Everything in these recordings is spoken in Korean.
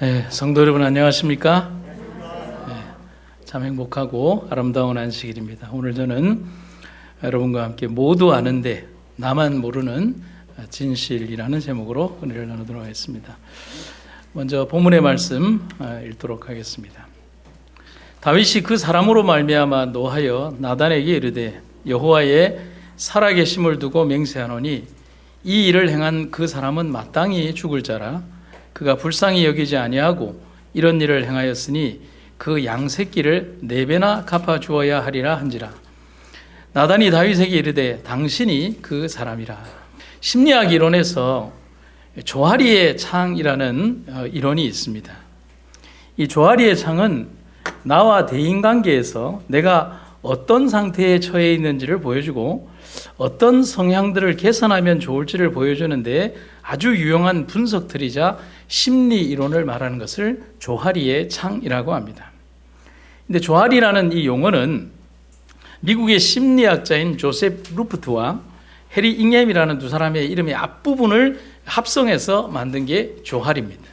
네, 성도 여러분 안녕하십니까? 네, 참 행복하고 아름다운 안식일입니다. 오늘 저는 여러분과 함께 모두 아는데 나만 모르는 진실이라는 제목으로 은혜를 나누도록 하겠습니다. 먼저 본문의 말씀 읽도록 하겠습니다. 다윗이 그 사람으로 말미암아 노하여 나단에게 이르되 여호와의 살아계심을 두고 맹세하노니 이 일을 행한 그 사람은 마땅히 죽을 자라. 그가 불쌍히 여기지 아니하고 이런 일을 행하였으니 그 양새끼를 4배나 갚아주어야 하리라 한지라. 나단이 다윗에게 이르되 당신이 그 사람이라. 심리학 이론에서 조하리의 창이라는 이론이 있습니다. 이 조하리의 창은 나와 대인관계에서 내가 어떤 상태에 처해 있는지를 보여주고 어떤 성향들을 개선하면 좋을지를 보여주는데 아주 유용한 분석틀이자 심리 이론을 말하는 것을 조하리의 창이라고 합니다. 근데 조하리라는 이 용어는 미국의 심리학자인 조셉 루프트와 해리 잉햄이라는 두 사람의 이름의 앞부분을 합성해서 만든 게 조하리입니다.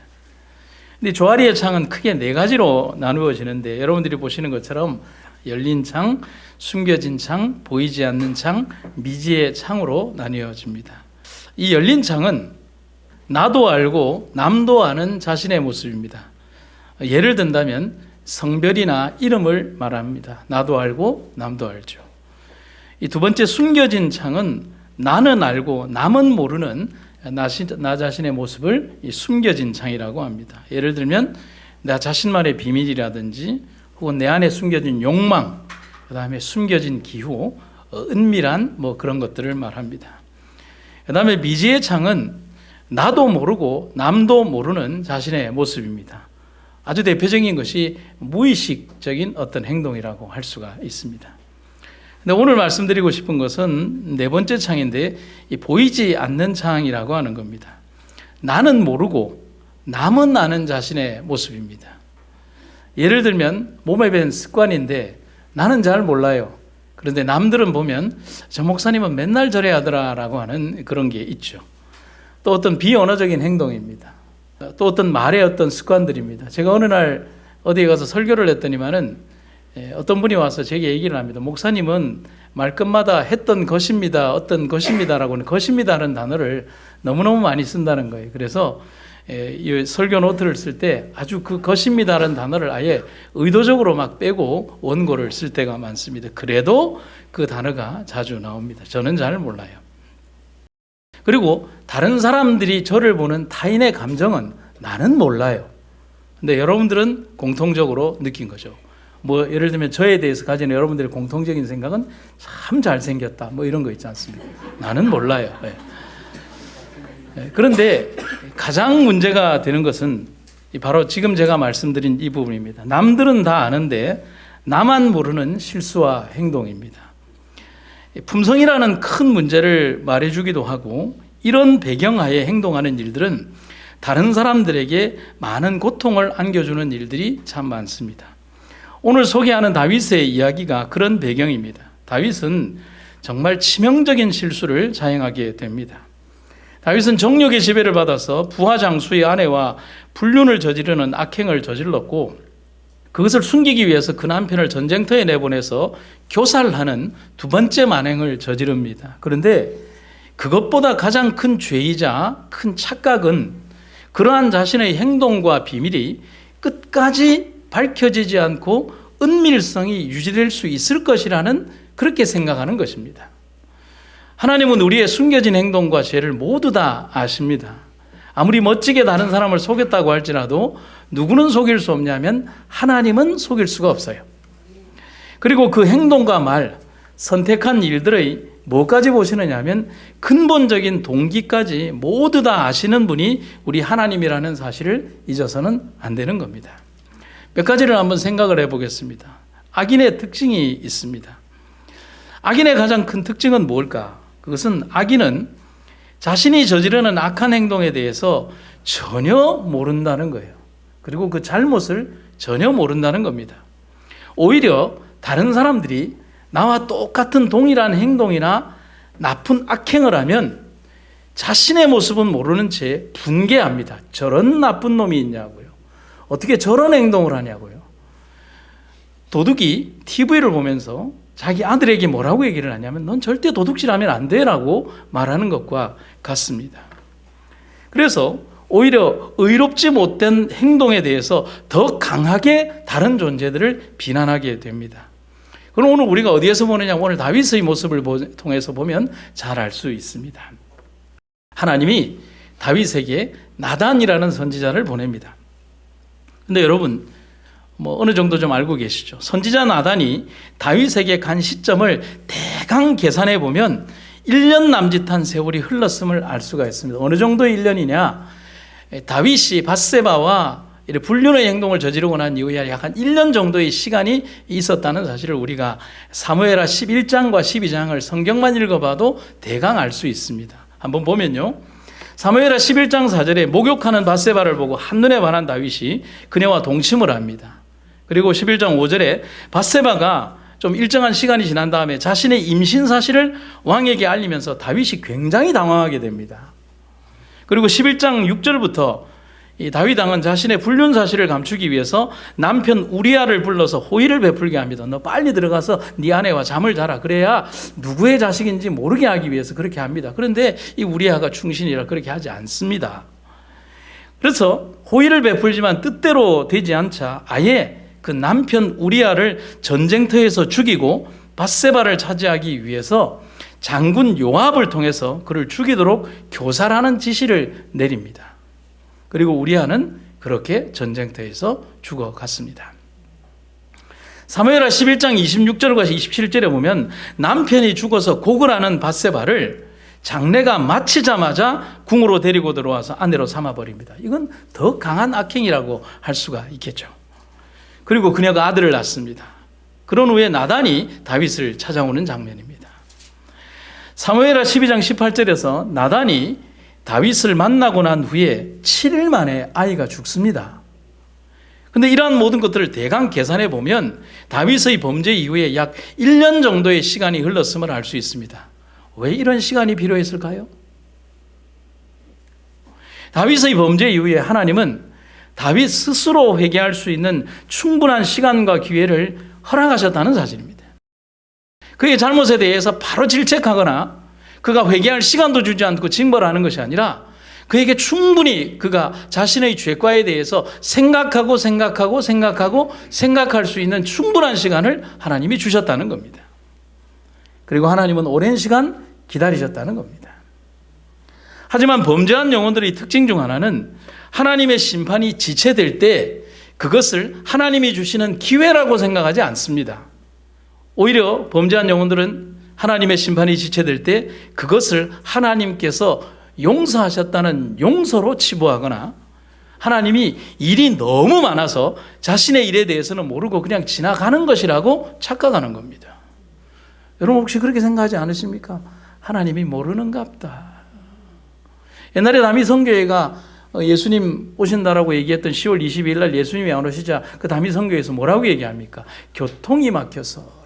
근데 조하리의 창은 크게 4가지로 나누어지는데 여러분들이 보시는 것처럼 열린 창, 숨겨진 창, 보이지 않는 창, 미지의 창으로 나뉘어집니다. 이 열린 창은 나도 알고 남도 아는 자신의 모습입니다. 예를 든다면 성별이나 이름을 말합니다. 나도 알고 남도 알죠. 이 두 번째 숨겨진 창은 나는 알고 남은 모르는 나 자신의 모습을 숨겨진 창이라고 합니다. 예를 들면 나 자신만의 비밀이라든지 혹은 내 안에 숨겨진 욕망, 그 다음에 숨겨진 기후, 은밀한 그런 것들을 말합니다. 그 다음에 미지의 창은 나도 모르고 남도 모르는 자신의 모습입니다. 아주 대표적인 것이 무의식적인 어떤 행동이라고 할 수가 있습니다. 근데 오늘 말씀드리고 싶은 것은 4번째 창인데 이 보이지 않는 창이라고 하는 겁니다. 나는 모르고 남은 아는 자신의 모습입니다. 예를 들면 몸에 밴 습관인데 나는 잘 몰라요. 그런데 남들은 보면 저 목사님은 맨날 저래 하더라라고 하는 그런 게 있죠. 또 어떤 비언어적인 행동입니다. 또 어떤 말의 어떤 습관들입니다. 제가 어느 날 어디에 가서 설교를 했더니만은 어떤 분이 와서 제게 얘기를 합니다. 목사님은 말끝마다 했던 것입니다, 어떤 것입니다라고 하는 것입니다라는 단어를 너무너무 많이 쓴다는 거예요. 그래서 이 설교 노트를 쓸 때 아주 그 것입니다라는 단어를 아예 의도적으로 막 빼고 원고를 쓸 때가 많습니다. 그래도 그 단어가 자주 나옵니다. 저는 잘 몰라요. 그리고 다른 사람들이 저를 보는 타인의 감정은 나는 몰라요. 근데 여러분들은 공통적으로 느낀 거죠. 예를 들면 저에 대해서 가지는 여러분들의 공통적인 생각은 참 잘생겼다. 이런 거 있지 않습니까? 나는 몰라요. 그런데 가장 문제가 되는 것은 바로 지금 제가 말씀드린 이 부분입니다. 남들은 다 아는데 나만 모르는 실수와 행동입니다. 품성이라는 큰 문제를 말해주기도 하고 이런 배경하에 행동하는 일들은 다른 사람들에게 많은 고통을 안겨주는 일들이 참 많습니다. 오늘 소개하는 다윗의 이야기가 그런 배경입니다. 다윗은 정말 치명적인 실수를 자행하게 됩니다. 다윗은 정욕의 지배를 받아서 부하 장수의 아내와 불륜을 저지르는 악행을 저질렀고 그것을 숨기기 위해서 그 남편을 전쟁터에 내보내서 교살하는 2번째 만행을 저지릅니다. 그런데 그것보다 가장 큰 죄이자 큰 착각은 그러한 자신의 행동과 비밀이 끝까지 밝혀지지 않고 은밀성이 유지될 수 있을 것이라는 그렇게 생각하는 것입니다. 하나님은 우리의 숨겨진 행동과 죄를 모두 다 아십니다. 아무리 멋지게 다른 사람을 속였다고 할지라도 누구는 속일 수 없냐면 하나님은 속일 수가 없어요. 그리고 그 행동과 말, 선택한 일들의 뭐까지 보시느냐 하면 근본적인 동기까지 모두 다 아시는 분이 우리 하나님이라는 사실을 잊어서는 안 되는 겁니다. 몇 가지를 한번 생각을 해보겠습니다. 악인의 특징이 있습니다. 악인의 가장 큰 특징은 뭘까? 그것은 악인은 자신이 저지르는 악한 행동에 대해서 전혀 모른다는 거예요. 그리고 그 잘못을 전혀 모른다는 겁니다. 오히려 다른 사람들이 나와 똑같은 동일한 행동이나 나쁜 악행을 하면 자신의 모습은 모르는 채 분개합니다. 저런 나쁜 놈이 있냐고요. 어떻게 저런 행동을 하냐고요. 도둑이 TV를 보면서 자기 아들에게 뭐라고 얘기를 하냐면 넌 절대 도둑질하면 안 돼라고 말하는 것과 같습니다. 그래서 오히려 의롭지 못된 행동에 대해서 더 강하게 다른 존재들을 비난하게 됩니다. 그럼 오늘 우리가 어디에서 보느냐? 오늘 다윗의 모습을 통해서 보면 잘 알 수 있습니다. 하나님이 다윗에게 나단이라는 선지자를 보냅니다. 근데 여러분 어느 정도 좀 알고 계시죠? 선지자 나단이 다윗에게 간 시점을 대강 계산해 보면 1년 남짓한 세월이 흘렀음을 알 수가 있습니다. 어느 정도의 1년이냐? 다윗이 밧세바와 불륜의 행동을 저지르고 난 이후에 약 한 1년 정도의 시간이 있었다는 사실을 우리가 사무엘하 11장과 12장을 성경만 읽어봐도 대강 알 수 있습니다. 한번 보면요. 사무엘하 11장 4절에 목욕하는 밧세바를 보고 한눈에 반한 다윗이 그녀와 동침을 합니다. 그리고 11장 5절에 밧세바가 좀 일정한 시간이 지난 다음에 자신의 임신 사실을 왕에게 알리면서 다윗이 굉장히 당황하게 됩니다. 그리고 11장 6절부터 이 다윗 왕은 자신의 불륜 사실을 감추기 위해서 남편 우리아를 불러서 호의를 베풀게 합니다. 너 빨리 들어가서 네 아내와 잠을 자라. 그래야 누구의 자식인지 모르게 하기 위해서 그렇게 합니다. 그런데 이 우리아가 충신이라 그렇게 하지 않습니다. 그래서 호의를 베풀지만 뜻대로 되지 않자 아예 그 남편 우리아를 전쟁터에서 죽이고 밧세바를 차지하기 위해서 장군 요압을 통해서 그를 죽이도록 교살하는 지시를 내립니다. 그리고 우리아는 그렇게 전쟁터에서 죽어갔습니다. 사무엘하 11장 26절과 27절에 보면 남편이 죽어서 고글하는 밧세바를 장례가 마치자마자 궁으로 데리고 들어와서 아내로 삼아버립니다. 이건 더 강한 악행이라고 할 수가 있겠죠. 그리고 그녀가 아들을 낳습니다. 그런 후에 나단이 다윗을 찾아오는 장면입니다. 사무엘하 12장 18절에서 나단이 다윗을 만나고 난 후에 7일 만에 아이가 죽습니다. 그런데 이러한 모든 것들을 대강 계산해 보면 다윗의 범죄 이후에 약 1년 정도의 시간이 흘렀음을 알 수 있습니다. 왜 이런 시간이 필요했을까요? 다윗의 범죄 이후에 하나님은 다윗 스스로 회개할 수 있는 충분한 시간과 기회를 허락하셨다는 사실입니다. 그의 잘못에 대해서 바로 질책하거나 그가 회개할 시간도 주지 않고 징벌하는 것이 아니라 그에게 충분히 그가 자신의 죄과에 대해서 생각할 수 있는 충분한 시간을 하나님이 주셨다는 겁니다. 그리고 하나님은 오랜 시간 기다리셨다는 겁니다. 하지만 범죄한 영혼들의 특징 중 하나는 하나님의 심판이 지체될 때 그것을 하나님이 주시는 기회라고 생각하지 않습니다. 오히려 범죄한 영혼들은 하나님의 심판이 지체될 때 그것을 하나님께서 용서하셨다는 용서로 치부하거나 하나님이 일이 너무 많아서 자신의 일에 대해서는 모르고 그냥 지나가는 것이라고 착각하는 겁니다. 여러분 혹시 그렇게 생각하지 않으십니까? 하나님이 모르는갑다. 옛날에 다미성교회가 예수님 오신다라고 얘기했던 10월 22일 날 예수님이 안 오시자 그 다미성교회에서 뭐라고 얘기합니까? 교통이 막혀서.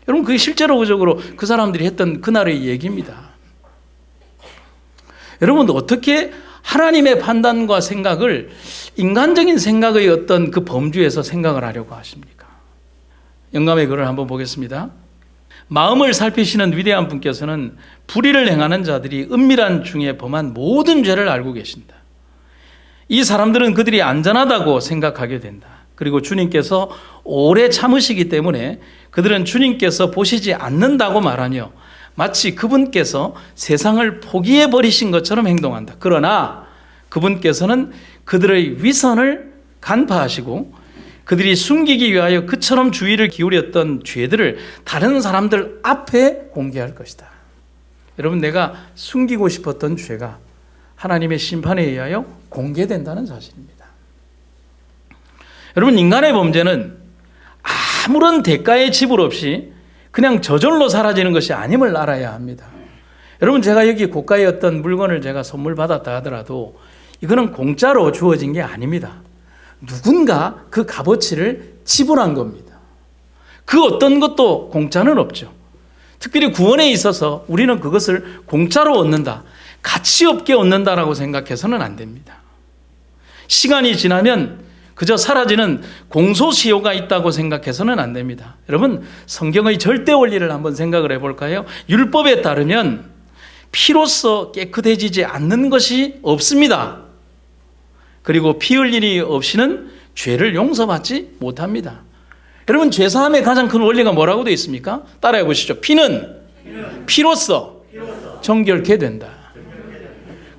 여러분 그게 실제로적으로 그 사람들이 했던 그날의 얘기입니다. 여러분 어떻게 하나님의 판단과 생각을 인간적인 생각의 어떤 그 범주에서 생각을 하려고 하십니까? 영감의 글을 한번 보겠습니다. 마음을 살피시는 위대한 분께서는 불의를 행하는 자들이 은밀한 중에 범한 모든 죄를 알고 계신다. 이 사람들은 그들이 안전하다고 생각하게 된다. 그리고 주님께서 오래 참으시기 때문에 그들은 주님께서 보시지 않는다고 말하며 마치 그분께서 세상을 포기해 버리신 것처럼 행동한다. 그러나 그분께서는 그들의 위선을 간파하시고 그들이 숨기기 위하여 그처럼 주의를 기울였던 죄들을 다른 사람들 앞에 공개할 것이다. 여러분 내가 숨기고 싶었던 죄가 하나님의 심판에 의하여 공개된다는 사실입니다. 여러분 인간의 범죄는 아무런 대가의 지불 없이 그냥 저절로 사라지는 것이 아님을 알아야 합니다. 여러분 제가 여기 고가의 어떤 물건을 제가 선물 받았다 하더라도 이거는 공짜로 주어진 게 아닙니다. 누군가 그 값어치를 지불한 겁니다. 그 어떤 것도 공짜는 없죠. 특별히 구원에 있어서 우리는 그것을 공짜로 얻는다, 가치 없게 얻는다라고 생각해서는 안 됩니다. 시간이 지나면 그저 사라지는 공소시효가 있다고 생각해서는 안 됩니다. 여러분, 성경의 절대 원리를 한번 생각을 해볼까요? 율법에 따르면 피로써 깨끗해지지 않는 것이 없습니다. 그리고 피 흘림이 없이는 죄를 용서받지 못합니다. 여러분, 죄사함의 가장 큰 원리가 뭐라고 되어 있습니까? 따라해 보시죠. 피는 피로써 정결케 된다.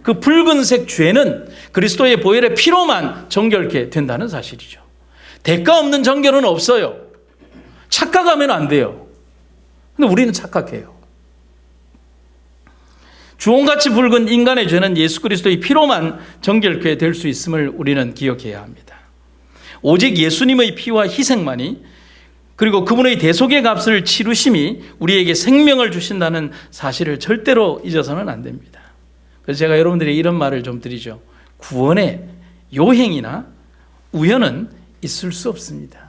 그 붉은색 죄는 그리스도의 보혈의 피로만 정결케 된다는 사실이죠. 대가 없는 정결은 없어요. 착각하면 안 돼요. 근데 우리는 착각해요. 주홍같이 붉은 인간의 죄는 예수 그리스도의 피로만 정결케 될 수 있음을 우리는 기억해야 합니다. 오직 예수님의 피와 희생만이, 그리고 그분의 대속의 값을 치르심이 우리에게 생명을 주신다는 사실을 절대로 잊어서는 안 됩니다. 그래서 제가 여러분들에게 이런 말을 좀 드리죠. 구원에 요행이나 우연은 있을 수 없습니다.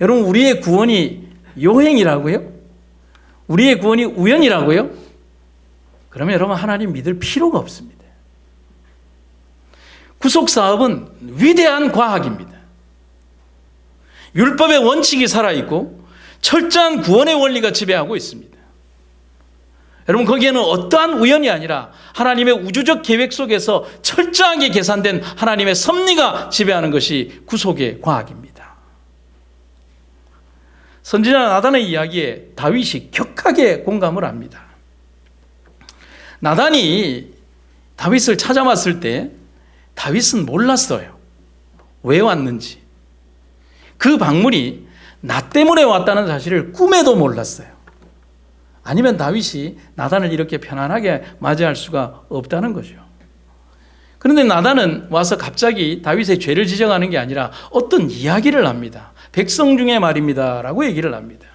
여러분, 우리의 구원이 요행이라고요? 우리의 구원이 우연이라고요? 그러면 여러분, 하나님 믿을 필요가 없습니다. 구속사업은 위대한 과학입니다. 율법의 원칙이 살아있고 철저한 구원의 원리가 지배하고 있습니다. 여러분, 거기에는 어떠한 우연이 아니라 하나님의 우주적 계획 속에서 철저하게 계산된 하나님의 섭리가 지배하는 것이 구속의 과학입니다. 선지자 나단의 이야기에 다윗이 격하게 공감을 합니다. 나단이 다윗을 찾아왔을 때 다윗은 몰랐어요. 왜 왔는지. 그 방문이 나 때문에 왔다는 사실을 꿈에도 몰랐어요. 아니면 다윗이 나단을 이렇게 편안하게 맞이할 수가 없다는 거죠. 그런데 나단은 와서 갑자기 다윗의 죄를 지적하는 게 아니라 어떤 이야기를 합니다. 백성 중에 말입니다 라고 얘기를 합니다.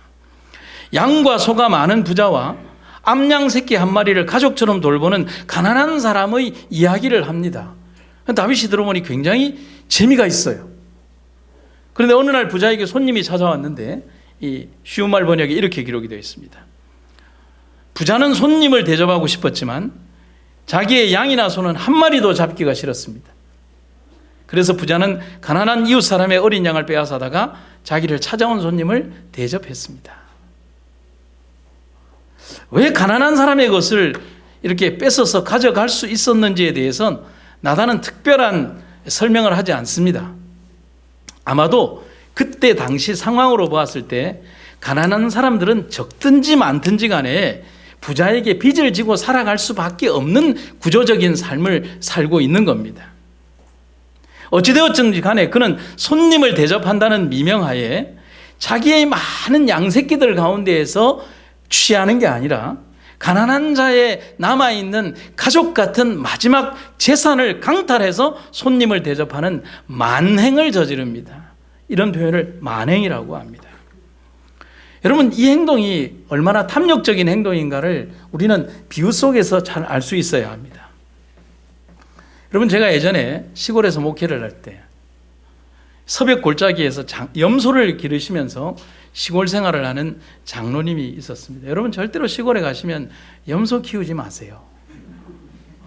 양과 소가 많은 부자와 암양 새끼 한 마리를 가족처럼 돌보는 가난한 사람의 이야기를 합니다. 다윗이 들어보니 굉장히 재미가 있어요. 그런데 어느 날 부자에게 손님이 찾아왔는데 이 쉬운 말 번역에 이렇게 기록이 되어 있습니다. 부자는 손님을 대접하고 싶었지만 자기의 양이나 소는 한 마리도 잡기가 싫었습니다. 그래서 부자는 가난한 이웃 사람의 어린 양을 빼앗아다가 자기를 찾아온 손님을 대접했습니다. 왜 가난한 사람의 것을 이렇게 뺏어서 가져갈 수 있었는지에 대해서는 나단은 특별한 설명을 하지 않습니다. 아마도 그때 당시 상황으로 보았을 때 가난한 사람들은 적든지 많든지 간에 부자에게 빚을 지고 살아갈 수밖에 없는 구조적인 삶을 살고 있는 겁니다. 어찌되었든지 간에 그는 손님을 대접한다는 미명하에 자기의 많은 양새끼들 가운데에서 취하는 게 아니라 가난한 자의 남아있는 가족 같은 마지막 재산을 강탈해서 손님을 대접하는 만행을 저지릅니다. 이런 표현을 만행이라고 합니다. 여러분, 이 행동이 얼마나 탐욕적인 행동인가를 우리는 비유 속에서 잘 알 수 있어야 합니다. 여러분, 제가 예전에 시골에서 목회를 할 때 서벽 골짜기에서 염소를 기르시면서 시골 생활을 하는 장로님이 있었습니다. 여러분, 절대로 시골에 가시면 염소 키우지 마세요.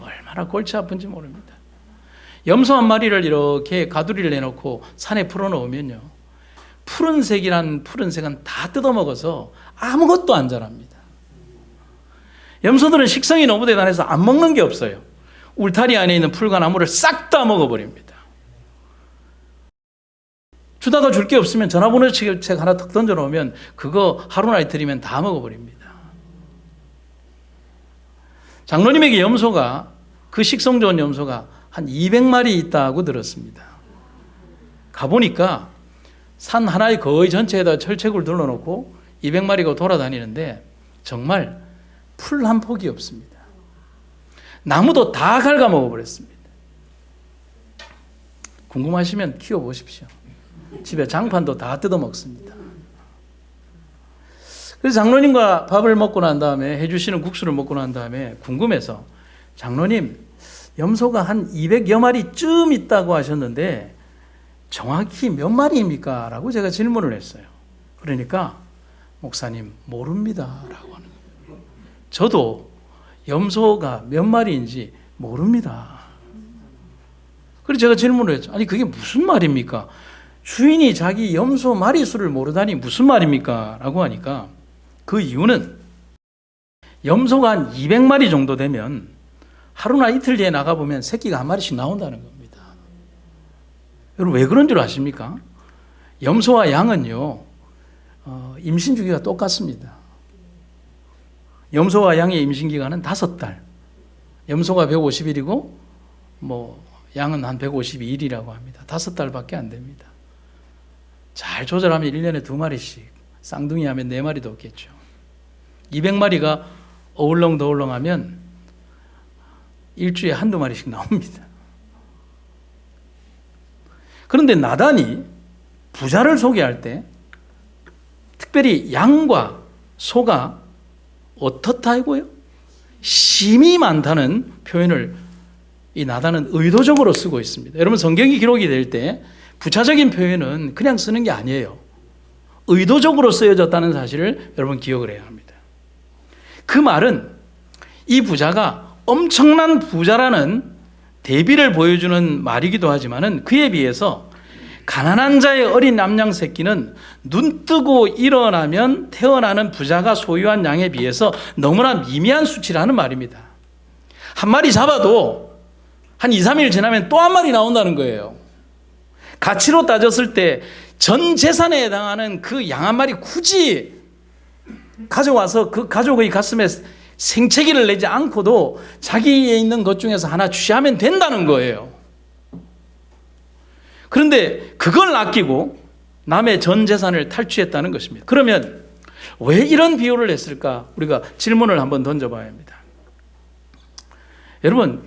얼마나 골치 아픈지 모릅니다. 염소 한 마리를 이렇게 가두리를 내놓고 산에 풀어놓으면요, 푸른색이란 푸른색은 다 뜯어먹어서 아무것도 안 자랍니다. 염소들은 식성이 너무 대단해서 안 먹는 게 없어요. 울타리 안에 있는 풀과 나무를 싹 다 먹어버립니다. 주다가 줄 게 없으면 전화번호 책 하나 턱 던져놓으면 그거 하루나 이틀이면 다 먹어버립니다. 장로님에게 염소가, 그 식성 좋은 염소가 한 200마리 있다고 들었습니다. 가보니까 산 하나의 거의 전체에다 철책을 둘러놓고 200마리가 돌아다니는데 정말 풀 한 폭이 없습니다. 나무도 다 갉아먹어버렸습니다. 궁금하시면 키워보십시오. 집에 장판도 다 뜯어먹습니다. 그래서 장로님과 밥을 먹고 난 다음에, 해주시는 국수를 먹고 난 다음에 궁금해서, 장로님, 염소가 한 200여 마리쯤 있다고 하셨는데 정확히 몇 마리입니까? 라고 제가 질문을 했어요. 그러니까 목사님, 모릅니다 라고 하는 거예요. 저도 염소가 몇 마리인지 모릅니다. 그래서 제가 질문을 했죠. 아니 그게 무슨 말입니까? 주인이 자기 염소 마리수를 모르다니 무슨 말입니까? 라고 하니까 그 이유는 염소가 한 200마리 정도 되면 하루나 이틀 뒤에 나가보면 새끼가 한 마리씩 나온다는 겁니다. 여러분 왜 그런 줄 아십니까? 염소와 양은요 임신 주기가 똑같습니다. 염소와 양의 임신 기간은 5달. 염소가 150일이고 양은 한 152일이라고 합니다. 5달밖에 안 됩니다. 잘 조절하면 1년에 2마리씩, 쌍둥이 하면 4마리도 없겠죠. 200마리가 어울렁더울렁하면 일주일에 1-2마리씩 나옵니다. 그런데 나단이 부자를 소개할 때 특별히 양과 소가 어떻다고요? 심이 많다는 표현을 이 나단은 의도적으로 쓰고 있습니다. 여러분 성경이 기록이 될 때 부차적인 표현은 그냥 쓰는 게 아니에요. 의도적으로 쓰여졌다는 사실을 여러분 기억을 해야 합니다. 그 말은 이 부자가 엄청난 부자라는 대비를 보여주는 말이기도 하지만은 그에 비해서 가난한 자의 어린 암양 새끼는 눈 뜨고 일어나면 태어나는 부자가 소유한 양에 비해서 너무나 미미한 수치라는 말입니다. 한 마리 잡아도 한 2-3일 지나면 또 한 마리 나온다는 거예요. 가치로 따졌을 때 전 재산에 해당하는 그 양 한 마리 굳이 가져와서 그 가족의 가슴에 생채기를 내지 않고도 자기에 있는 것 중에서 하나 취하면 된다는 거예요. 그런데 그걸 아끼고 남의 전 재산을 탈취했다는 것입니다. 그러면 왜 이런 비유를 했을까? 우리가 질문을 한번 던져봐야 합니다. 여러분,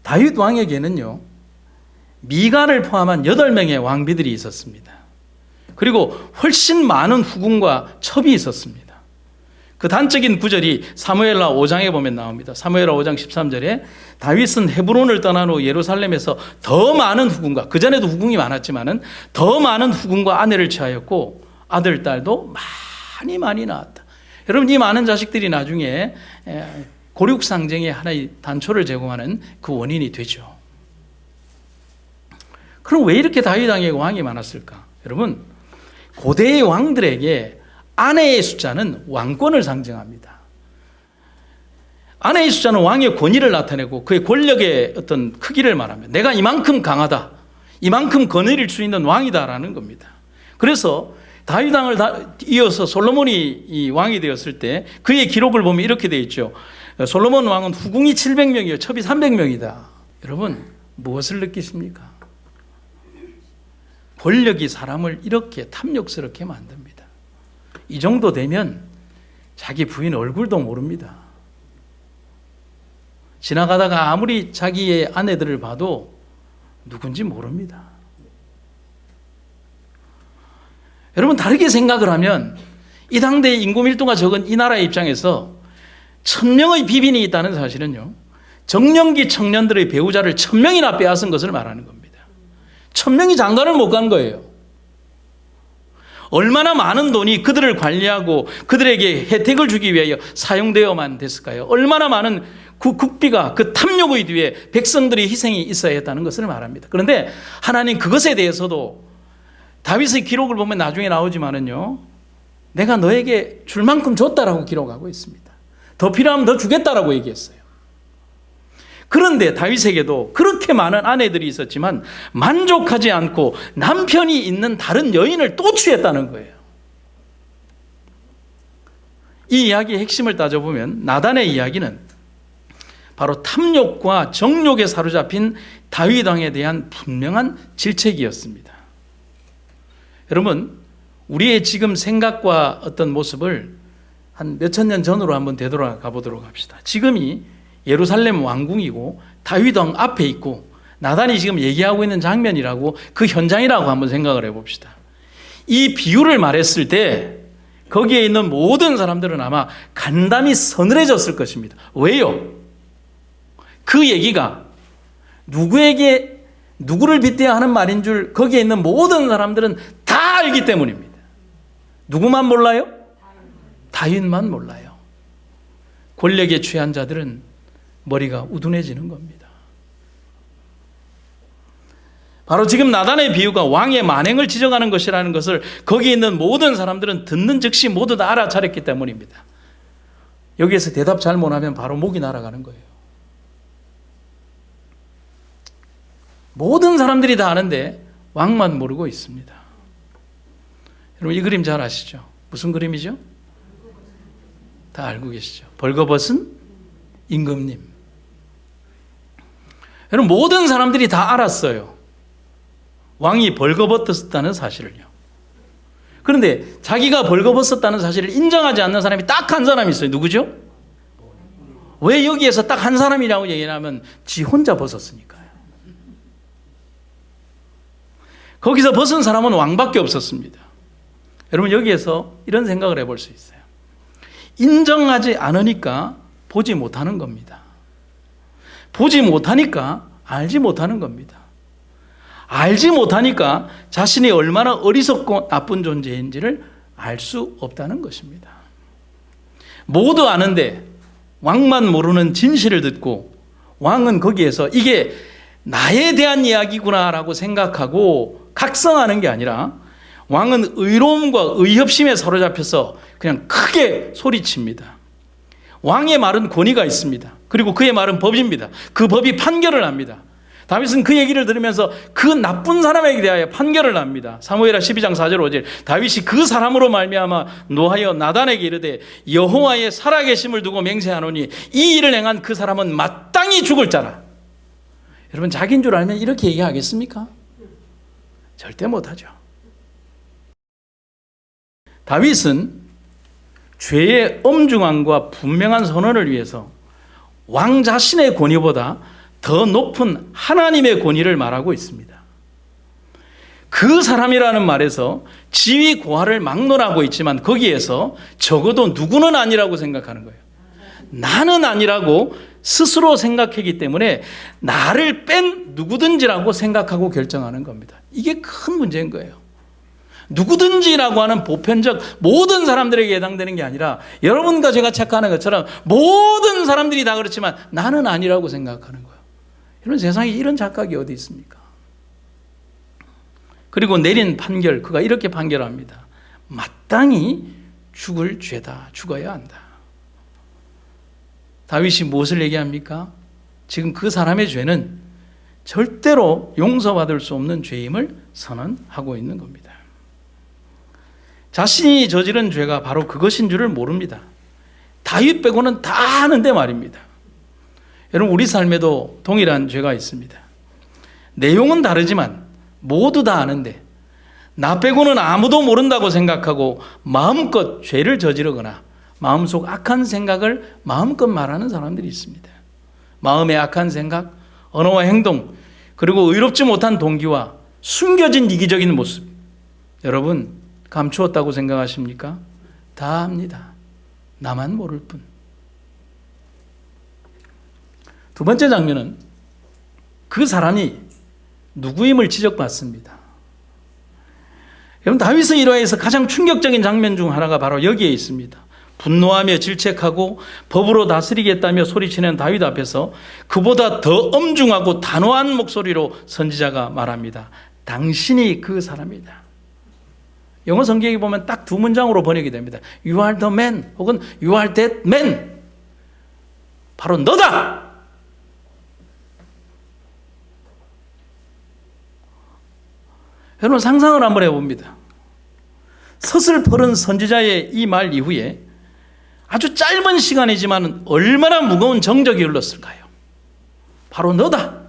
다윗 왕에게는요, 미갈을 포함한 8명의 왕비들이 있었습니다. 그리고 훨씬 많은 후궁과 첩이 있었습니다. 그 단적인 구절이 사무엘하 5장에 보면 나옵니다. 사무엘하 5장 13절에 다윗은 헤브론을 떠난 후 예루살렘에서 더 많은 후궁과, 그전에도 후궁이 많았지만은 더 많은 후궁과 아내를 취하였고 아들, 딸도 많이 낳았다. 여러분, 이 많은 자식들이 나중에 고륙상쟁의 하나의 단초를 제공하는 그 원인이 되죠. 그럼 왜 이렇게 다윗 왕에게 왕이 많았을까? 여러분, 고대의 왕들에게 아내의 숫자는 왕권을 상징합니다. 아내의 숫자는 왕의 권위를 나타내고 그의 권력의 어떤 크기를 말합니다. 내가 이만큼 강하다, 이만큼 거느릴 수 있는 왕이다라는 겁니다. 그래서 다윗 왕을 이어서 솔로몬이 이 왕이 되었을 때 그의 기록을 보면 이렇게 되어 있죠. 솔로몬 왕은 후궁이 700명이요 첩이 300명이다. 여러분, 무엇을 느끼십니까? 권력이 사람을 이렇게 탐욕스럽게 만듭니다. 이 정도 되면 자기 부인 얼굴도 모릅니다. 지나가다가 아무리 자기의 아내들을 봐도 누군지 모릅니다. 여러분, 다르게 생각을 하면 이 당대의 인구 밀도가 적은 이 나라의 입장에서 1000명의 비빈이 있다는 사실은요, 정년기 청년들의 배우자를 1000명이나 빼앗은 것을 말하는 겁니다. 1000명이 장가를 못 간 거예요. 얼마나 많은 돈이 그들을 관리하고 그들에게 혜택을 주기 위하여 사용되어만 됐을까요? 얼마나 많은 국비가 그 탐욕의 뒤에 백성들의 희생이 있어야 했다는 것을 말합니다. 그런데 하나님 그것에 대해서도 다윗의 기록을 보면 나중에 나오지만은요, 내가 너에게 줄 만큼 줬다라고 기록하고 있습니다. 더 필요하면 더 주겠다라고 얘기했어요. 그런데 다윗에게도 그렇게 많은 아내들이 있었지만 만족하지 않고 남편이 있는 다른 여인을 또 취했다는 거예요. 이 이야기의 핵심을 따져보면 나단의 이야기는 바로 탐욕과 정욕에 사로잡힌 다윗 왕에 대한 분명한 질책이었습니다. 여러분, 우리의 지금 생각과 어떤 모습을 한 몇천 년 전으로 한번 되돌아가 보도록 합시다. 지금이 예루살렘 왕궁이고 다윗 왕 앞에 있고 나단이 지금 얘기하고 있는 장면이라고, 그 현장이라고 한번 생각을 해봅시다. 이 비유를 말했을 때 거기에 있는 모든 사람들은 아마 간담이 서늘해졌을 것입니다. 왜요? 그 얘기가 누구를 빗대야 하는 말인 줄 거기에 있는 모든 사람들은 다 알기 때문입니다. 누구만 몰라요? 다윗만 몰라요. 권력에 취한 자들은 머리가 우둔해지는 겁니다. 바로 지금 나단의 비유가 왕의 만행을 지적하는 것이라는 것을 거기 있는 모든 사람들은 듣는 즉시 모두 다 알아차렸기 때문입니다. 여기에서 대답 잘 못하면 바로 목이 날아가는 거예요. 모든 사람들이 다 아는데 왕만 모르고 있습니다. 여러분 이 그림 잘 아시죠? 무슨 그림이죠? 다 알고 계시죠? 벌거벗은 임금님. 여러분 모든 사람들이 다 알았어요. 왕이 벌거벗었다는 사실을요. 그런데 자기가 벌거벗었다는 사실을 인정하지 않는 사람이 딱 한 사람이 있어요. 누구죠? 왜 여기에서 딱 한 사람이라고 얘기하면 지 혼자 벗었으니까요. 거기서 벗은 사람은 왕밖에 없었습니다. 여러분 여기에서 이런 생각을 해볼 수 있어요. 인정하지 않으니까 보지 못하는 겁니다. 보지 못하니까 알지 못하는 겁니다. 알지 못하니까 자신이 얼마나 어리석고 나쁜 존재인지를 알 수 없다는 것입니다. 모두 아는데 왕만 모르는 진실을 듣고 왕은 거기에서 이게 나에 대한 이야기구나라고 생각하고 각성하는 게 아니라 왕은 의로움과 의협심에 사로잡혀서 그냥 크게 소리칩니다. 왕의 말은 권위가 있습니다. 그리고 그의 말은 법입니다. 그 법이 판결을 합니다. 다윗은 그 얘기를 들으면서 그 나쁜 사람에게 대하여 판결을 합니다. 사무엘하 12장 4절 5절 다윗이 그 사람으로 말미암아 노하여 나단에게 이르되 여호와의 살아계심을 두고 맹세하노니 이 일을 행한 그 사람은 마땅히 죽을 자라. 여러분 자기인 줄 알면 이렇게 얘기하겠습니까? 절대 못하죠. 다윗은 죄의 엄중함과 분명한 선언을 위해서 왕 자신의 권위보다 더 높은 하나님의 권위를 말하고 있습니다. 그 사람이라는 말에서 지위 고하를 막론하고 있지만 거기에서 적어도 누구는 아니라고 생각하는 거예요. 나는 아니라고 스스로 생각하기 때문에 나를 뺀 누구든지라고 생각하고 결정하는 겁니다. 이게 큰 문제인 거예요. 누구든지라고 하는 보편적 모든 사람들에게 해당되는 게 아니라 여러분과 제가 착각하는 것처럼 모든 사람들이 다 그렇지만 나는 아니라고 생각하는 거예요. 이런 세상에 이런 착각이 어디 있습니까? 그리고 내린 판결, 그가 이렇게 판결합니다. 마땅히 죽을 죄다. 죽어야 한다. 다윗이 무엇을 얘기합니까? 지금 그 사람의 죄는 절대로 용서받을 수 없는 죄임을 선언하고 있는 겁니다. 자신이 저지른 죄가 바로 그것인 줄을 모릅니다. 다윗 빼고는 다 아는데 말입니다. 여러분 우리 삶에도 동일한 죄가 있습니다. 내용은 다르지만 모두 다 아는데 나 빼고는 아무도 모른다고 생각하고 마음껏 죄를 저지르거나 마음속 악한 생각을 마음껏 말하는 사람들이 있습니다. 마음의 악한 생각, 언어와 행동, 그리고 의롭지 못한 동기와 숨겨진 이기적인 모습. 여러분 감추었다고 생각하십니까? 다 압니다. 나만 모를 뿐. 두 번째 장면은 그 사람이 누구임을 지적받습니다. 여러분 다윗의 일화에서 가장 충격적인 장면 중 하나가 바로 여기에 있습니다. 분노하며 질책하고 법으로 다스리겠다며 소리치는 다윗 앞에서 그보다 더 엄중하고 단호한 목소리로 선지자가 말합니다. 당신이 그 사람이다. 영어 성경에 보면 딱 두 문장으로 번역이 됩니다. You are the man 혹은 You are that man. 바로 너다. 여러분 상상을 한번 해봅니다. 서슬퍼른 선지자의 이 말 이후에 아주 짧은 시간이지만 얼마나 무거운 정적이 흘렀을까요? 바로 너다.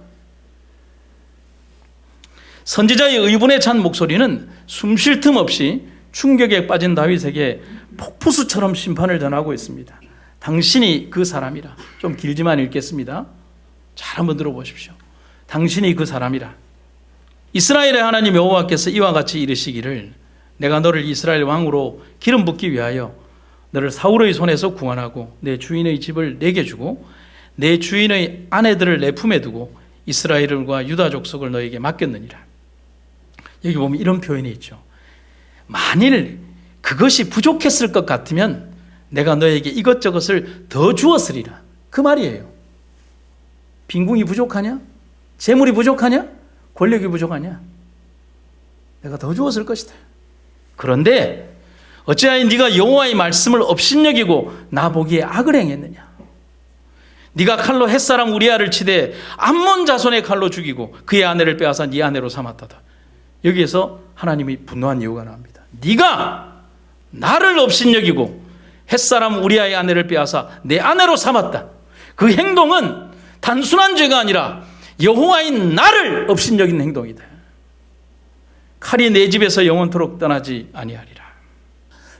선지자의 의분에 찬 목소리는 숨 쉴 틈 없이 충격에 빠진 다윗에게 폭포수처럼 심판을 전하고 있습니다. 당신이 그 사람이라. 좀 길지만 읽겠습니다. 잘 한번 들어보십시오. 당신이 그 사람이라. 이스라엘의 하나님 여호와께서 이와 같이 이르시기를 내가 너를 이스라엘 왕으로 기름 붓기 위하여 너를 사울의 손에서 구원하고 내 주인의 집을 내게 주고 내 주인의 아내들을 내 품에 두고 이스라엘과 유다 족속을 너에게 맡겼느니라. 여기 보면 이런 표현이 있죠. 만일 그것이 부족했을 것 같으면 내가 너에게 이것저것을 더 주었으리라. 그 말이에요. 빈궁이 부족하냐? 재물이 부족하냐? 권력이 부족하냐? 내가 더 주었을 것이다. 그런데 어찌하여 네가 여호와의 말씀을 업신여기고 나보기에 악을 행했느냐? 네가 칼로 햇사람 우리아를 치되 암몬 자손의 칼로 죽이고 그의 아내를 빼앗아 네 아내로 삼았다다. 여기에서 하나님이 분노한 이유가 나옵니다. 네가 나를 업신여기고 햇사람 우리아의 아내를 빼앗아 내 아내로 삼았다. 그 행동은 단순한 죄가 아니라 여호와인 나를 업신여긴 행동이다. 칼이 내 집에서 영원토록 떠나지 아니하리라.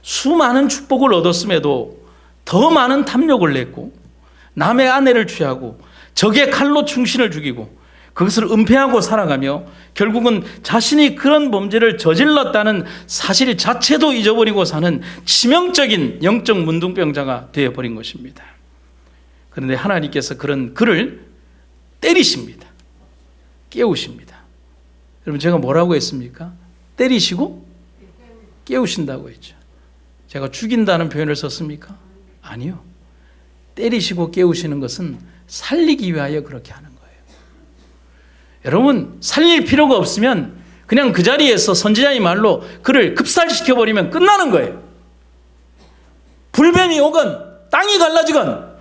수많은 축복을 얻었음에도 더 많은 탐욕을 냈고 남의 아내를 취하고 적의 칼로 충신을 죽이고 그것을 은폐하고 살아가며 결국은 자신이 그런 범죄를 저질렀다는 사실 자체도 잊어버리고 사는 치명적인 영적 문둥병자가 되어버린 것입니다. 그런데 하나님께서 그런 그를 때리십니다. 깨우십니다. 여러분, 제가 뭐라고 했습니까? 때리시고 깨우신다고 했죠. 제가 죽인다는 표현을 썼습니까? 아니요. 때리시고 깨우시는 것은 살리기 위하여 그렇게 하는 거예요. 여러분, 살릴 필요가 없으면 그냥 그 자리에서 선지자의 말로 그를 급살시켜버리면 끝나는 거예요. 불뱀이 오건 땅이 갈라지건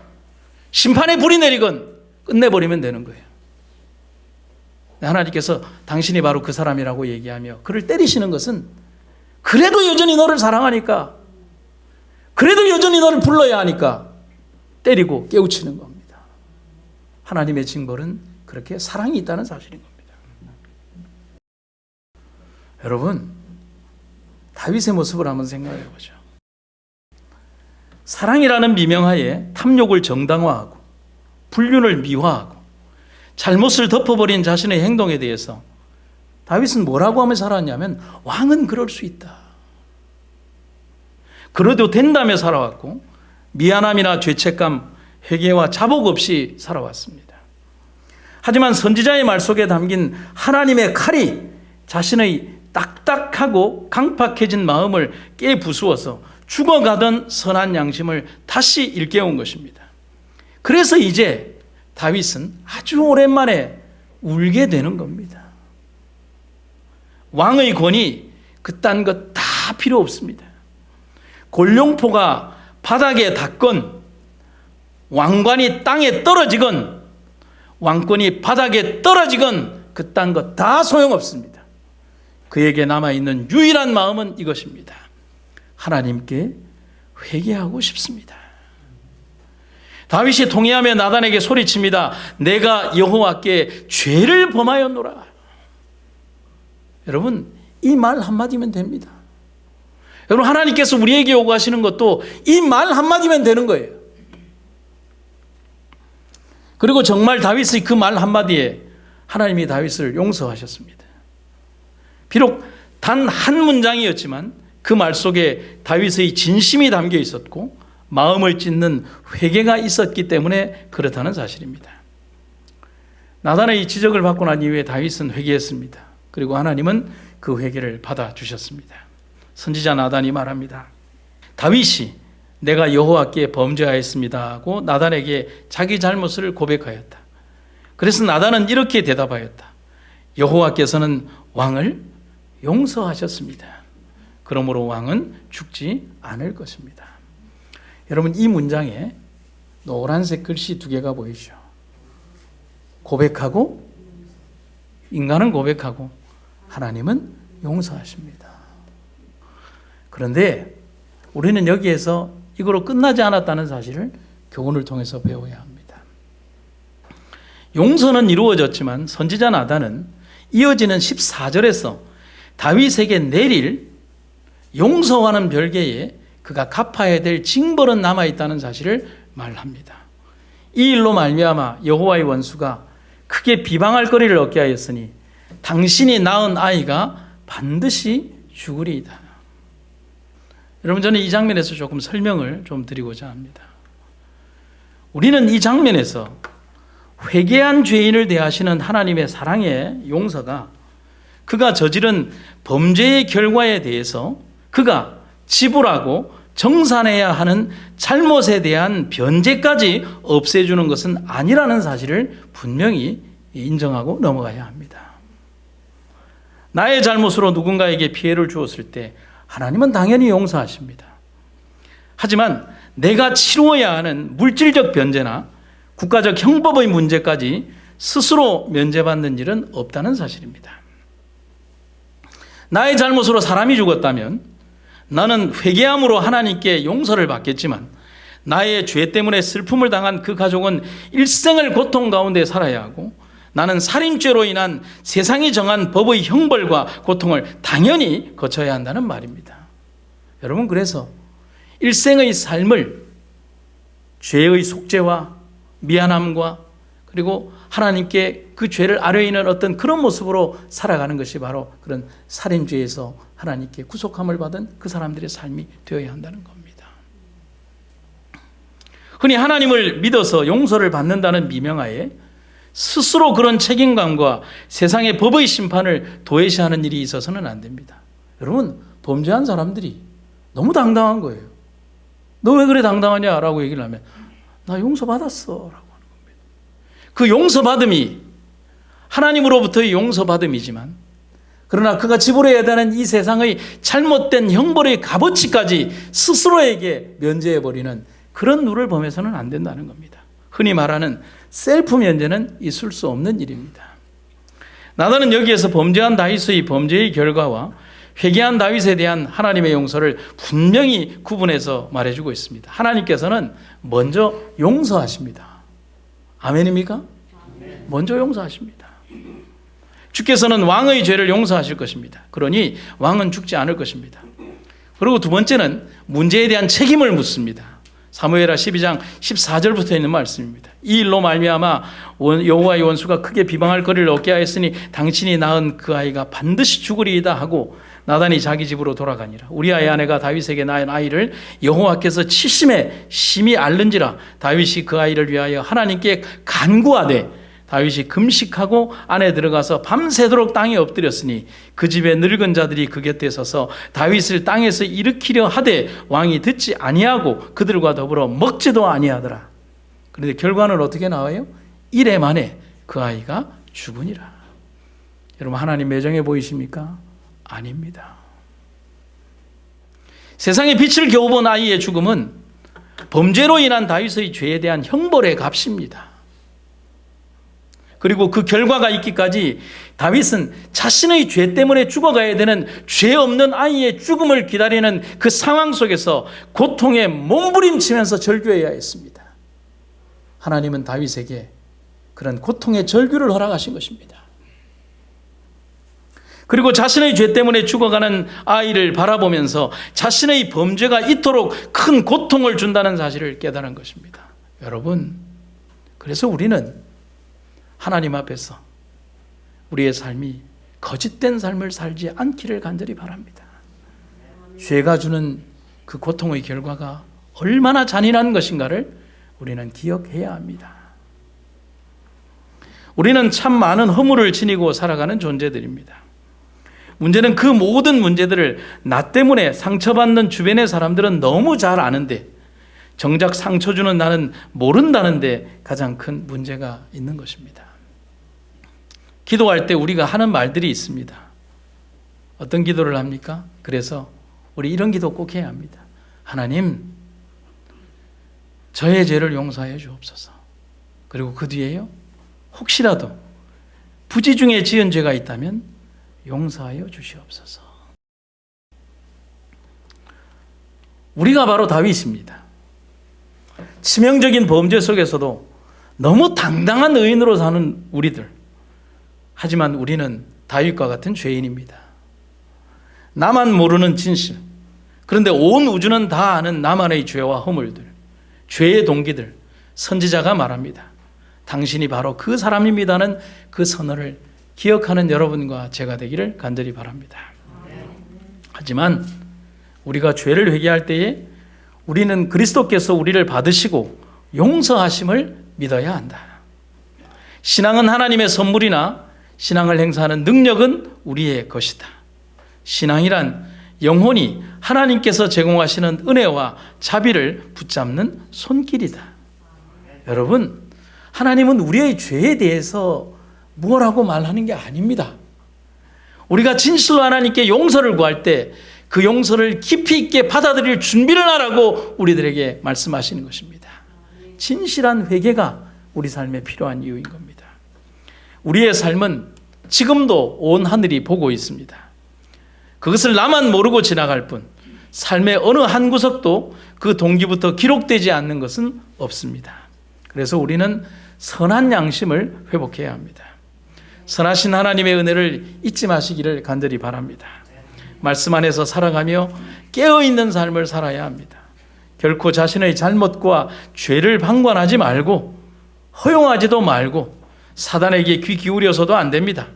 심판의 불이 내리건 끝내버리면 되는 거예요. 하나님께서 당신이 바로 그 사람이라고 얘기하며 그를 때리시는 것은 그래도 여전히 너를 사랑하니까, 그래도 여전히 너를 불러야 하니까 때리고 깨우치는 겁니다. 하나님의 징벌은 그렇게 사랑이 있다는 사실인 겁니다. 여러분, 다윗의 모습을 한번 생각해 보죠. 사랑이라는 미명하에 탐욕을 정당화하고 불륜을 미화하고 잘못을 덮어버린 자신의 행동에 대해서 다윗은 뭐라고 하며 살았냐면, 왕은 그럴 수 있다, 그래도 된다며 살아왔고 미안함이나 죄책감, 회개와 자복 없이 살아왔습니다. 하지만 선지자의 말 속에 담긴 하나님의 칼이 자신의 딱딱하고 강팍해진 마음을 깨부수어서 죽어가던 선한 양심을 다시 일깨운 것입니다. 그래서 이제 다윗은 아주 오랜만에 울게 되는 겁니다. 왕의 권위 그딴 것 다 필요 없습니다. 골룡포가 바닥에 닿건 왕관이 땅에 떨어지건 왕권이 바닥에 떨어지건 그딴 것 다 소용없습니다. 그에게 남아있는 유일한 마음은 이것입니다. 하나님께 회개하고 싶습니다. 다윗이 통회하며 나단에게 소리칩니다. 내가 여호와께 죄를 범하였노라. 여러분, 이 말 한마디면 됩니다. 여러분, 하나님께서 우리에게 요구하시는 것도 이 말 한마디면 되는 거예요. 그리고 정말 다윗의 그 말 한마디에 하나님이 다윗을 용서하셨습니다. 비록 단 한 문장이었지만 그 말 속에 다윗의 진심이 담겨 있었고 마음을 찢는 회개가 있었기 때문에 그렇다는 사실입니다. 나단의 지적을 받고 난 이후에 다윗은 회개했습니다. 그리고 하나님은 그 회개를 받아주셨습니다. 선지자 나단이 말합니다. 다윗이 내가 여호와께 범죄하였습니다 하고 나단에게 자기 잘못을 고백하였다. 그래서 나단은 이렇게 대답하였다. 여호와께서는 왕을 용서하셨습니다. 그러므로 왕은 죽지 않을 것입니다. 여러분, 이 문장에 노란색 글씨 두 개가 보이죠. 고백하고, 인간은 고백하고 하나님은 용서하십니다. 그런데 우리는 여기에서 이거로 끝나지 않았다는 사실을 교훈을 통해서 배워야 합니다. 용서는 이루어졌지만 선지자 나단은 이어지는 14절에서 다윗에게 내릴 용서와는 별개의 그가 갚아야 될 징벌은 남아있다는 사실을 말합니다. 이 일로 말미암아 여호와의 원수가 크게 비방할 거리를 얻게 하였으니 당신이 낳은 아이가 반드시 죽으리이다. 여러분, 저는 이 장면에서 조금 설명을 좀 드리고자 합니다. 우리는 이 장면에서 회개한 죄인을 대하시는 하나님의 사랑의 용서가 그가 저지른 범죄의 결과에 대해서 그가 지불하고 정산해야 하는 잘못에 대한 변제까지 없애주는 것은 아니라는 사실을 분명히 인정하고 넘어가야 합니다. 나의 잘못으로 누군가에게 피해를 주었을 때 하나님은 당연히 용서하십니다. 하지만 내가 치루어야 하는 물질적 변제나 국가적 형법의 문제까지 스스로 면제받는 일은 없다는 사실입니다. 나의 잘못으로 사람이 죽었다면 나는 회개함으로 하나님께 용서를 받겠지만 나의 죄 때문에 슬픔을 당한 그 가족은 일생을 고통 가운데 살아야 하고 나는 살인죄로 인한 세상이 정한 법의 형벌과 고통을 당연히 거쳐야 한다는 말입니다. 여러분, 그래서 일생의 삶을 죄의 속죄와 미안함과 그리고 하나님께 그 죄를 아뢰이는 어떤 그런 모습으로 살아가는 것이 바로 그런 살인죄에서 하나님께 구속함을 받은 그 사람들의 삶이 되어야 한다는 겁니다. 흔히 하나님을 믿어서 용서를 받는다는 미명하에 스스로 그런 책임감과 세상의 법의 심판을 도외시하는 일이 있어서는 안 됩니다. 여러분, 범죄한 사람들이 너무 당당한 거예요. 너 왜 그래 당당하냐라고 얘기를 하면 나 용서받았어 라고 하는 겁니다. 그 용서받음이 하나님으로부터의 용서받음이지만 그러나 그가 지불해야 되는 이 세상의 잘못된 형벌의 값어치까지 스스로에게 면제해버리는 그런 룰을 범해서는 안 된다는 겁니다. 흔히 말하는 셀프 면제는 있을 수 없는 일입니다. 나단은 여기에서 범죄한 다윗의 범죄의 결과와 회개한 다윗에 대한 하나님의 용서를 분명히 구분해서 말해주고 있습니다. 하나님께서는 먼저 용서하십니다. 아멘입니까? 먼저 용서하십니다. 주께서는 왕의 죄를 용서하실 것입니다. 그러니 왕은 죽지 않을 것입니다. 그리고 두 번째는 문제에 대한 책임을 묻습니다. 사무엘하 12장 14절부터 있는 말씀입니다. 이 일로 말미암아 여호와의 원수가 크게 비방할 거리를 얻게 하였으니 당신이 낳은 그 아이가 반드시 죽으리이다 하고 나단이 자기 집으로 돌아가니라. 우리아의 아내가 다윗에게 낳은 아이를 여호와께서 치심에 심히 앓는지라. 다윗이 그 아이를 위하여 하나님께 간구하되 다윗이 금식하고 안에 들어가서 밤새도록 땅에 엎드렸으니 그 집의 늙은 자들이 그 곁에 서서 다윗을 땅에서 일으키려 하되 왕이 듣지 아니하고 그들과 더불어 먹지도 아니하더라. 그런데 결과는 어떻게 나와요? 이래 만에 그 아이가 죽으니라. 여러분, 하나님 매정해 보이십니까? 아닙니다. 세상의 빛을 겨우 본 아이의 죽음은 범죄로 인한 다윗의 죄에 대한 형벌의 값입니다. 그리고 그 결과가 있기까지 다윗은 자신의 죄 때문에 죽어가야 되는 죄 없는 아이의 죽음을 기다리는 그 상황 속에서 고통에 몸부림치면서 절규해야 했습니다. 하나님은 다윗에게 그런 고통의 절규를 허락하신 것입니다. 그리고 자신의 죄 때문에 죽어가는 아이를 바라보면서 자신의 범죄가 이토록 큰 고통을 준다는 사실을 깨달은 것입니다. 여러분, 그래서 우리는 하나님 앞에서 우리의 삶이 거짓된 삶을 살지 않기를 간절히 바랍니다. 죄가 주는 그 고통의 결과가 얼마나 잔인한 것인가를 우리는 기억해야 합니다. 우리는 참 많은 허물을 지니고 살아가는 존재들입니다. 문제는 그 모든 문제들을 나 때문에 상처받는 주변의 사람들은 너무 잘 아는데 정작 상처 주는 나는 모른다는 데 가장 큰 문제가 있는 것입니다. 기도할 때 우리가 하는 말들이 있습니다. 어떤 기도를 합니까? 그래서 우리 이런 기도 꼭 해야 합니다. 하나님, 저의 죄를 용서해 주옵소서. 그리고 그 뒤에요, 혹시라도 부지 중에 지은 죄가 있다면 용서하여 주시옵소서. 우리가 바로 다윗입니다. 치명적인 범죄 속에서도 너무 당당한 의인으로 사는 우리들. 하지만 우리는 다윗과 같은 죄인입니다. 나만 모르는 진실. 그런데 온 우주는 다 아는 나만의 죄와 허물들, 죄의 동기들. 선지자가 말합니다. 당신이 바로 그 사람입니다는 그 선언을 기억하는 여러분과 제가 되기를 간절히 바랍니다. 하지만 우리가 죄를 회개할 때에 우리는 그리스도께서 우리를 받으시고 용서하심을 믿어야 한다. 신앙은 하나님의 선물이나 신앙을 행사하는 능력은 우리의 것이다. 신앙이란 영혼이 하나님께서 제공하시는 은혜와 자비를 붙잡는 손길이다. 여러분, 하나님은 우리의 죄에 대해서 뭐라고 말하는 게 아닙니다. 우리가 진실로 하나님께 용서를 구할 때 그 용서를 깊이 있게 받아들일 준비를 하라고 우리들에게 말씀하시는 것입니다. 진실한 회개가 우리 삶에 필요한 이유인 겁니다. 우리의 삶은 지금도 온 하늘이 보고 있습니다. 그것을 나만 모르고 지나갈 뿐 삶의 어느 한 구석도 그 동기부터 기록되지 않는 것은 없습니다. 그래서 우리는 선한 양심을 회복해야 합니다. 선하신 하나님의 은혜를 잊지 마시기를 간절히 바랍니다. 말씀 안에서 살아가며 깨어있는 삶을 살아야 합니다. 결코 자신의 잘못과 죄를 방관하지 말고 허용하지도 말고 사단에게 귀 기울여서도 안 됩니다.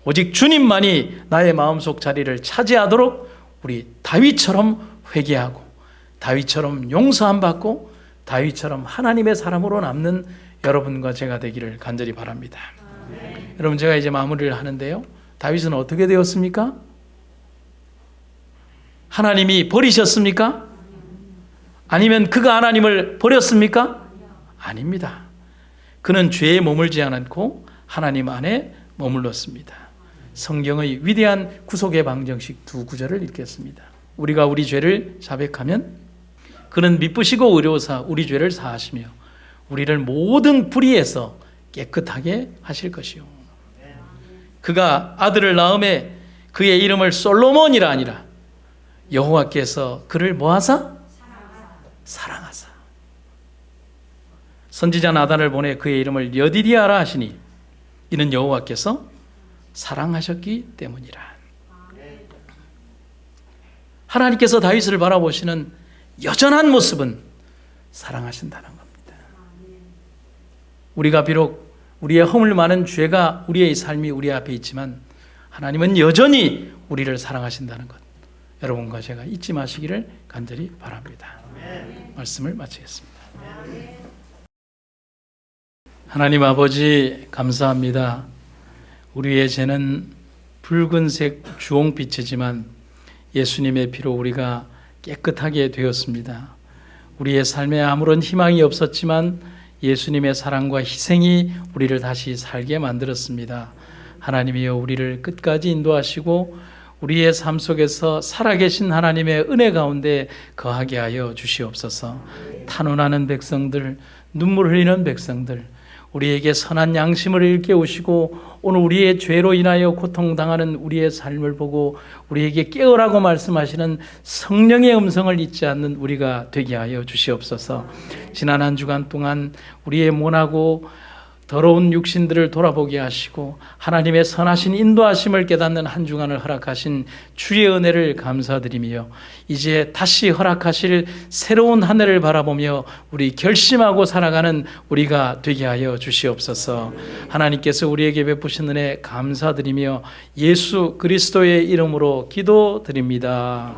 오직 주님만이 나의 마음속 자리를 차지하도록 우리 다윗처럼 회개하고 다윗처럼 용서함 받고 다윗처럼 하나님의 사람으로 남는 여러분과 제가 되기를 간절히 바랍니다. 여러분, 제가 이제 마무리를 하는데요. 다윗은 어떻게 되었습니까? 하나님이 버리셨습니까? 아니면 그가 하나님을 버렸습니까? 아닙니다. 그는 죄에 머물지 않고 하나님 안에 머물렀습니다. 성경의 위대한 구속의 방정식 두 구절을 읽겠습니다. 우리가 우리 죄를 자백하면 그는 미쁘시고 의로우사 우리 죄를 사하시며 우리를 모든 불의에서 깨끗하게 하실 것이요. 그가 아들을 낳음에 그의 이름을 솔로몬이라 아니라 여호와께서 그를 뭐하사? 사랑하사. 선지자 나단을 보내 그의 이름을 여디디아라 하시니 이는 여호와께서 사랑하셨기 때문이라. 하나님께서 다윗을 바라보시는 여전한 모습은 사랑하신다는 겁니다. 우리가 비록 우리의 허물 많은 죄가 우리의 삶이 우리 앞에 있지만 하나님은 여전히 우리를 사랑하신다는 것, 여러분과 제가 잊지 마시기를 간절히 바랍니다. 말씀을 마치겠습니다. 하나님 아버지, 감사합니다. 우리의 죄는 붉은색 주홍빛이지만 예수님의 피로 우리가 깨끗하게 되었습니다. 우리의 삶에 아무런 희망이 없었지만 예수님의 사랑과 희생이 우리를 다시 살게 만들었습니다. 하나님이여, 우리를 끝까지 인도하시고 우리의 삶 속에서 살아계신 하나님의 은혜 가운데 거하게 하여 주시옵소서. 탄원하는 백성들, 눈물 흘리는 백성들, 우리에게 선한 양심을 일깨우시고 오늘 우리의 죄로 인하여 고통당하는 우리의 삶을 보고 우리에게 깨어라고 말씀하시는 성령의 음성을 잊지 않는 우리가 되게 하여 주시옵소서. 지난 한 주간 동안 우리의 모나고 더러운 육신들을 돌아보게 하시고 하나님의 선하신 인도하심을 깨닫는 한 주간을 허락하신 주의 은혜를 감사드리며 이제 다시 허락하실 새로운 한 해를 바라보며 우리 결심하고 살아가는 우리가 되게 하여 주시옵소서. 하나님께서 우리에게 베푸신 은혜 감사드리며 예수 그리스도의 이름으로 기도드립니다.